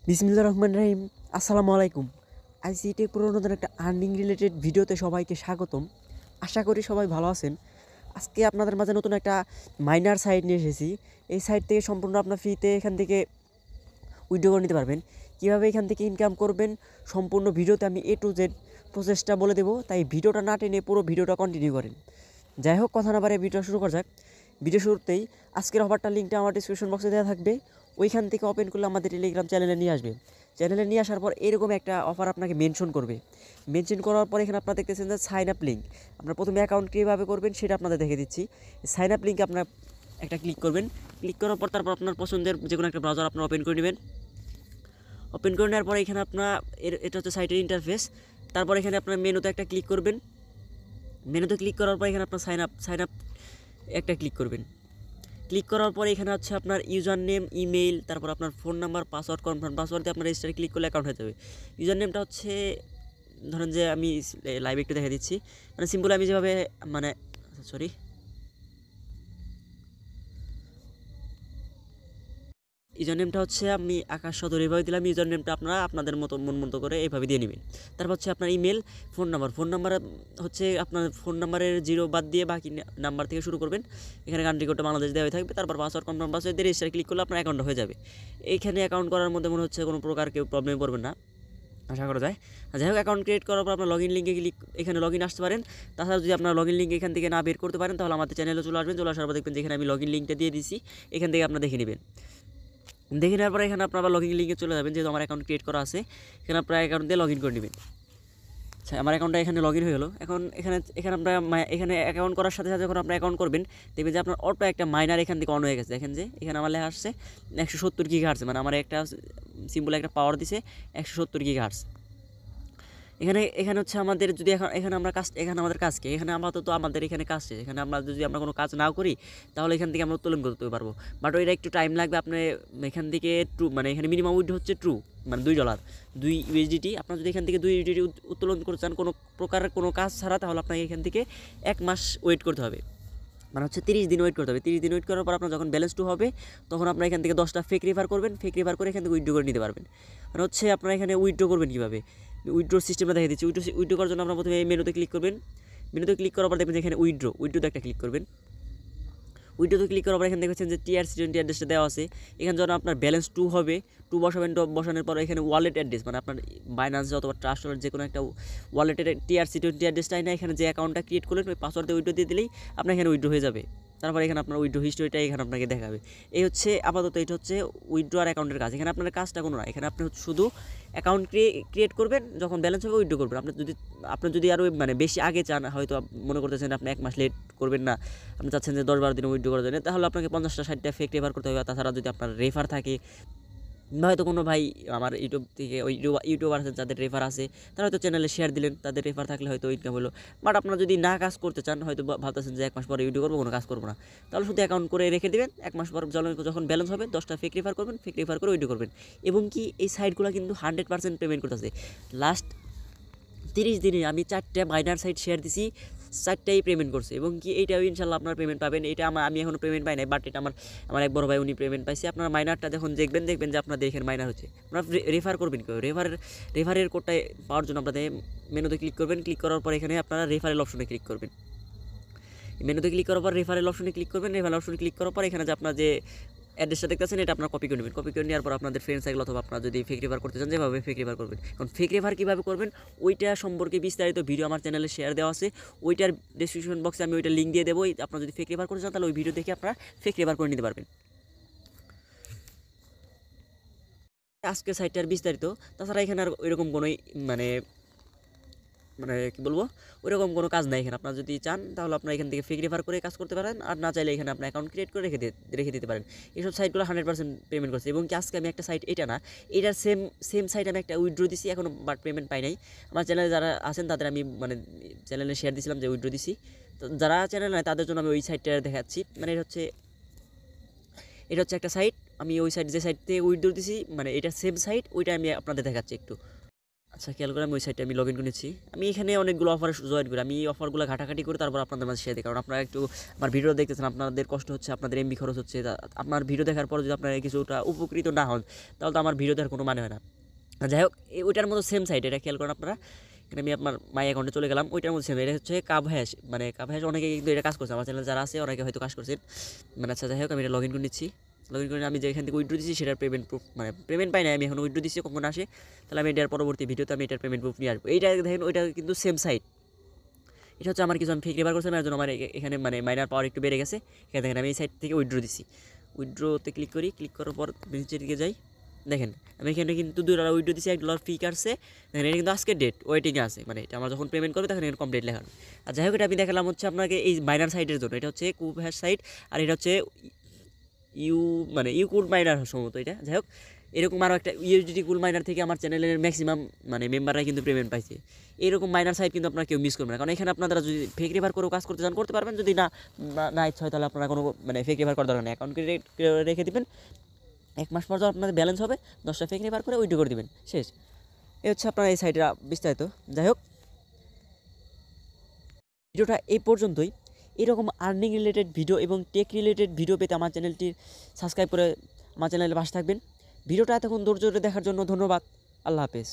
বিসমিল্লাহির রহমানির রহিম। আসসালামু আলাইকুম। আইসিটি পুরো নতুন একটা আর্নিং রিলেটেড ভিডিওতে সবাইকে স্বাগতম। আশা করি সবাই ভালো আছেন। আজকে আপনাদের মাঝে নতুন একটা মাইনার সাইট নিয়ে এসেছি। এই সাইট থেকে সম্পূর্ণ আপনার ফ্রিতে এখান থেকে উইথড্র করে নিতে পারবেন। কীভাবে এখান থেকে ইনকাম করবেন সম্পূর্ণ ভিডিওতে আমি A to Z প্রসেসটা বলে দেবো, তাই ভিডিওটা না টেনে পুরো ভিডিওটা কন্টিনিউ করেন। যাই হোক, কথা না বাড়িয়ে ভিডিও শুরু করা যাক। ভিডিও শুরুতেই আজকের অফারটার লিঙ্কটা আমার ডিসক্রিপশন বক্সে দেওয়া থাকবে। ওইখান থেকে ওপেন করলে আমাদের টেলিগ্রাম চ্যানেলে নিয়ে আসবে। চ্যানেলে নিয়ে আসার পর এরকম একটা অফার আপনাকে মেনশন করবে। মেনশন করার পর এখানে আপনারা দেখতেছেন যে সাইন আপ লিঙ্ক। আপনার প্রথমে অ্যাকাউন্ট কীভাবে করবেন সেটা আপনাদের দেখে দিচ্ছি। সাইন আপ লিঙ্কে আপনার একটা ক্লিক করবেন। ক্লিক করার পর তারপর আপনার পছন্দের যে কোনো একটা ব্রাউজার আপনার ওপেন করে নেবেন। ওপেন করে নেওয়ার পরে এখানে আপনার এটা হচ্ছে সাইটের ইন্টারফেস। তারপর এখানে আপনার মেনুতে একটা ক্লিক করবেন। মেনুতে ক্লিক করার পর এখানে আপনার সাইন আপ একটা ক্লিক করবেন। ক্লিক করার পরে এখানে হচ্ছে আপনার ইউজার নেম, ইমেইল, তারপর আপনার phone number, password, confirm password দিয়ে আপনার রেজিস্টারে ক্লিক করলে অ্যাকাউন্ট হয়ে যাবে। ইউজার নেমটা হচ্ছে ধরেন যে আমি লাইভ একটু দেখে দিচ্ছি, মানে সিম্পল আমি যেভাবে মানে সরি ইউজার নেমটা হচ্ছে আমি আকাশ সদর এভাবে দিলাম। ইউজার নেমটা আপনারা আপনাদের মতো মন মতো করে এইভাবে দিয়ে নেবেন। তারপর হচ্ছে আপনার ইমেল, ফোন নাম্বার হচ্ছে আপনার ফোন নাম্বারের 0 বাদ দিয়ে বাকি নাম্বার থেকে শুরু করবেন। এখানে কান্ট্রি কোডটা বাংলাদেশ দেওয়া থাকবে। তারপর পাসওয়ার্ড, কনফার্ম পাসওয়ার্ড দিয়ে রেজিস্টার ক্লিক করলে আপনার অ্যাকাউন্ট হয়ে যাবে। এইখানে অ্যাকাউন্ট করার মধ্যে মনে হচ্ছে কোনো প্রকার কেউ প্রবলেমে পড়বেন না, আশা করা যায়। যাই হোক, অ্যাকাউন্ট ক্রিয়েট করার পর আপনার লগ ইন লিঙ্কে ক্লিক, এখানে লগ ইন আসতে পারেন। তাছাড়া যদি আপনার লগ ইন লিঙ্ক এখান থেকে না বের করতে পারেন তাহলে আমাদের চ্যানেলে চলে আসবেন। চলে আসার পর দেখবেন যেখানে আমি লগ ইন লিঙ্কটা দিয়ে দিচ্ছি, এখান থেকে আপনারা দেখে নেবেন। দেখে নেওয়ার পরে এখানে আপনারা লগ ইন লিঙ্কে চলে যাবেন। যেহেতু আমার অ্যাকাউন্ট ক্রিয়েট করা আছে, এখানে আপনারা অ্যাকাউন্ট দিয়ে লগ ইন করে নেবেন। আচ্ছা, আমার অ্যাকাউন্টটা এখানে লগ ইন হয়ে গেলো। এখন এখানে আপনারা এখানে অ্যাকাউন্ট করার সাথে সাথে যখন আপনারা অ্যাকাউন্ট করবেন দেখবেন যে আপনার অটো একটা মাইনার এখান থেকে অন হয়ে গেছে। দেখেন যে এখানে আমার লেখা আসছে 170 গিগাহার্টজ, মানে আমার একটা সিম্পল একটা পাওয়ার দিছে 170 গিগাহার্টজ। এখানে হচ্ছে আমাদের যদি এখানে আমরা এখানে আমাদের কাজ কি, এখানে আপাতত আমাদের এখানে কাজ শেষ। এখানে আমরা যদি আমরা কোনো কাজ নাও করি তাহলে এখান থেকে আমরা উত্তোলন করতে পারবো, বাট ওইটা একটু টাইম লাগবে। আপনি এখান থেকে মানে এখানে মিনিমাম উইথ হচ্ছে মানে $2, 2 USDT। আপনার যদি এখান থেকে 2 USDT উত্তোলন করতে চান কোনো প্রকার কোনো কাজ ছাড়া, তাহলে আপনাকে এখান থেকে 1 মাস ওয়েট করতে হবে, মানে হচ্ছে 30 দিন ওয়েট করতে হবে। 30 দিন ওয়েট করার পর আপনার যখন ব্যালেন্স হবে তখন আপনার এখান থেকে 10টা ফেক রেফার করবেন। ফেক রেফার করে এখান থেকে উইথড্র করে নিতে পারবেন। মানে হচ্ছে আপনারা এখানে উইথড্র করবেন কীভাবে, উইথড্র সিস্টেমটা দেখে দিচ্ছি। উইথড্র করার জন্য আপনার প্রথমে এই মেনুতে ক্লিক করবেন। মেনুতে ক্লিক করার পর দেখবেন এখানে উইথড্রোতে একটা ক্লিক করবেন। উইথড্রোতে ক্লিক করার পর এখানে দেখছেন যে TRC20 অ্যাড্রেসটা দেওয়া আছে। এখানে যখন আপনার ব্যালেন্স 2 হবে, 2 বসাবেন। বসানোর পর এখানে ওয়ালেট অ্যাড্রেস, মানে আপনার বাইন্যান্স অথবা ট্রাস্ট ওয়ালেট যে কোনো একটা ওয়ালেটের TRC20 অ্যাড্রেসটাই না, এখানে যে অ্যাকাউন্টটা ক্রিয়েট করলেন ওই পাসওয়ার্ড দিয়ে উইথড্রো দিয়ে দিলেই আপনার এখানে উইথড্র হয়ে যাবে। তারপর এখানে আপনার উইথড্র হিস্টোরিটা এখানে আপনাকে দেখাবে। এই হচ্ছে আপাতত এটা হচ্ছে উইথড্র আর অ্যাকাউন্টের কাজ। এখানে আপনার কাজটা কোনো না, এখানে আপনি শুধু অ্যাকাউন্ট ক্রিয়েট করবেন, যখন ব্যালেন্স হবে উইথড্র করবেন। আপনি যদি আরও মানে বেশি আগে চান, হয়তো মনে করতেছেন আপনি 1 মাস লেট করবেন না, আপনি চাচ্ছেন যে 10-12 দিনে উইথড্র করার জন্য, তাহলে আপনাকে 50টা 60টা ফেক রেফার করতে হবে। তাছাড়া যদি আপনার রেফার থাকে, হয়তো কোনো ভাই আমার ইউটিউব থেকে ওই ইউটিউবার আছে যাদের রেফার আছে, তারা হয়তো চ্যানেলে শেয়ার দিলেন, তাদের রেফার থাকলে হয়তো ইনকাম হলো। বাট আপনারা যদি না কাজ করতে চান, হয়তো ভাবতেছেন যে 1 মাস পরে ইউটিউব করবো, কোনো কাজ করবো না, তাহলে শুধু অ্যাকাউন্ট করে রেখে দেবেন। 1 মাস পর যখন ব্যালেন্স হবে 10টা ফেক রেফার করবেন, ফেক রেফার করে উইথড্র করবেন। এবং কি এই সাইটগুলো কিন্তু 100% পেমেন্ট করতেছে। লাস্ট 30 দিনে আমি 4টা মাইনার সাইট শেয়ার দিছি, 4টাই পেমেন্ট করছে। এবং কি এইটাও ইনশাল্লাহ আপনার পেমেন্ট পাবেন। এটা আমি এখনও পেমেন্ট পাই নাই, বাট এটা আমার এক বড় ভাই উনি পেমেন্ট পাইছে। আপনার মাইনারটা যখন দেখবেন যে আপনাদের এখানে মাইনার হচ্ছে। আপনারা রেফার করবেন কেউ, রেফারের কোডটা পাওয়ার জন্য আপনাদের মেনুতে ক্লিক করবেন। ক্লিক করার পর এখানে আপনারা রেফারেল অপশনে ক্লিক করবেন। মেনুতে ক্লিক করার পর রেফারেল অপশনে ক্লিক করবেন। রেফারেল অপশনে ক্লিক করার পর এখানে যে আপনার যে অ্যাড্রেসটা দেখতেছেন এটা আপনার কপি করে নেবেন। কপি করে নেওয়ার পর আপনাদের ফ্রেন্ড সাইকেল অথবা আপনারা যদি ফেক রেফার করতে চান, যেভাবে ফেক রেফার করবেন। এখন ফেক রেফার কীভাবে করবেন ওইটা সম্পর্কে বিস্তারিত ভিডিও আমার চ্যানেলে শেয়ার দেওয়া আছে। ওইটার ডেসক্রিপশন বক্সে আমি ওইটা লিঙ্ক দিয়ে দেবো। আপনারা যদি ফেক রেফার করতে চান তাহলে ওই ভিডিও দেখে আপনারা ফেক রেফার করে নিতে পারবেন। আজকের সাইটটার বিস্তারিত। তাছাড়া এখানে আর ওইরকম কোনোই মানে মানে কী বলবো, ওইরকম কোনো কাজ নাই এখানে। আপনারা যদি চান তাহলে আপনারা এখান থেকে ফেক রেফার করে কাজ করতে পারেন, আর না চাইলে এখানে আপনার অ্যাকাউন্ট ক্রিয়েট করে রেখে দিতে পারেন। এইসব সাইটগুলো 100% পেমেন্ট করছে। এবং কি আজকে আমি একটা সাইট, এটা না, এটার সেম সাইট আমি একটা উইথড্র দিছি এখনও, বাট পেমেন্ট পাই নাই। আমার চ্যানেলে যারা আছেন তাদের আমি মানে চ্যানেলে শেয়ার দিয়েছিলাম যে উইথড্র দিছি। তো যারা চ্যানেল নাই তাদের জন্য আমি ওই সাইটটা দেখাচ্ছি। মানে এটা হচ্ছে একটা সাইট, আমি ওই সাইট যে সাইট থেকে উইথড্র দিছি, মানে এটা সেম সাইট, ওইটা আমি আপনাদের দেখাচ্ছি একটু। আচ্ছা খেয়াল করে আমি ওই সাইটে আমি লগ ইন করে নিচ্ছি। আমি এখানে অনেকগুলো অফারে জয়েন করি। আমি এই অফারগুলো ঘাটাঘাটি করে তারপর আপনাদের মাঝে শেয়ার দিই। কারণ আপনারা একটু আমার ভিডিও দেখতেছেন, আপনাদের কষ্ট হচ্ছে, আপনাদের এমবি খরচ হচ্ছে। আপনার ভিডিও দেখার পর যদি আপনারা কিছুটা উপকৃত না হন তাহলে তো আমার ভিডিও দেখার কোনো মানে হয় না। যাই হোক, ওইটার মতো সেম সাইট, এটা খেয়াল করেন আপনারা। এখানে আমি আপনার মাই অ্যাকাউন্টে চলে গেলাম, ওইটার মধ্যে সেম। এটা হচ্ছে কাব হ্যাশ, মানে কাব হ্যাশ অনেকে কিন্তু এটা কাজ করছে, আমার চ্যানেলে যারা আছে অনেকে হয়তো কাজ করছেন। মানে আচ্ছা যাই হোক, আমি এটা লগ ইন করে নিচ্ছি। লগ ইন করে আমি যেখান থেকে উইথড্র দিচ্ছি সেটার পেমেন্ট প্রুফ, মানে পেমেন্ট পাই না আমি, এখন উইথড্র দিচ্ছি, কখন আসে তাহলে আমি এটার পরবর্তী ভিডিওতে আমি এটার পেমেন্ট প্রুফ নিয়ে আসবো। এইটা দেখেন, ওইটা কিন্তু সেম সাইট। এটা হচ্ছে আমার কিছু আমি ফেক রেফার করছিলাম, এর জন্য আমার এখানে মানে মাইনার পাওয়ার একটু বেড়ে গেছে। এখানে দেখেন আমি এই সাইট থেকে উইথড্র দিচ্ছি। উইথড্রোতে ক্লিক করি, ক্লিক করার পর নিচের দিকে যাই, দেখেন আমি এখানে কিন্তু $2 উইথড্রো দিচ্ছি, $1 ফি কাটছে। দেখেন এটা কিন্তু আজকে ডেট ওয়েটিংয়ে আছে, মানে এটা আমার যখন পেমেন্ট করবে তখন এখানে কমপ্লিট লেখা হবে। আর যাই হোক, এটা আমি দেখালাম হচ্ছে আপনাকে এই মাইনার সাইটের জন্য। এটা হচ্ছে কুব হ্যাশ সাইট, আর এটা হচ্ছে ইউ মানে ইউকুল মাইনার সম্ভবত এটা। যাই হোক, এরকম আরও একটা ইউএসডিটি কুল মাইনার থেকে আমার চ্যানেলের ম্যাক্সিমাম মানে মেম্বাররা কিন্তু পেমেন্ট পাইছে। এরকম মাইনার সাইট কিন্তু আপনারা কেউ মিস করবেন না, কারণ এখানে আপনারা যদি ফেক রেফার করেও কাজ করতে চান করতে পারবেন, যদি না ইচ্ছা হয় তাহলে আপনারা কোনো মানে ফেক রেফার করার দরকার নেই। অ্যাকাউন্ট রেখে দেবেন, 1 মাস পর যখন আপনাদের ব্যালেন্স হবে 10টা ফেক রেফার করে উইথড্র করে দেবেন, শেষ। এই হচ্ছে আপনার এই সাইটের বিস্তারিত। যাই হোক, ভিডিওটা এই পর্যন্তই। এরকম আর্নিং রিলেটেড ভিডিও এবং টেক রিলেটেড ভিডিও পেতে আমার চ্যানেলটি সাবস্ক্রাইব করে আমার চ্যানেলের পাশে থাকবেন। ভিডিওটা এতক্ষণ ধৈর্য ধরে দেখার জন্য ধন্যবাদ। আল্লাহ হাফেজ।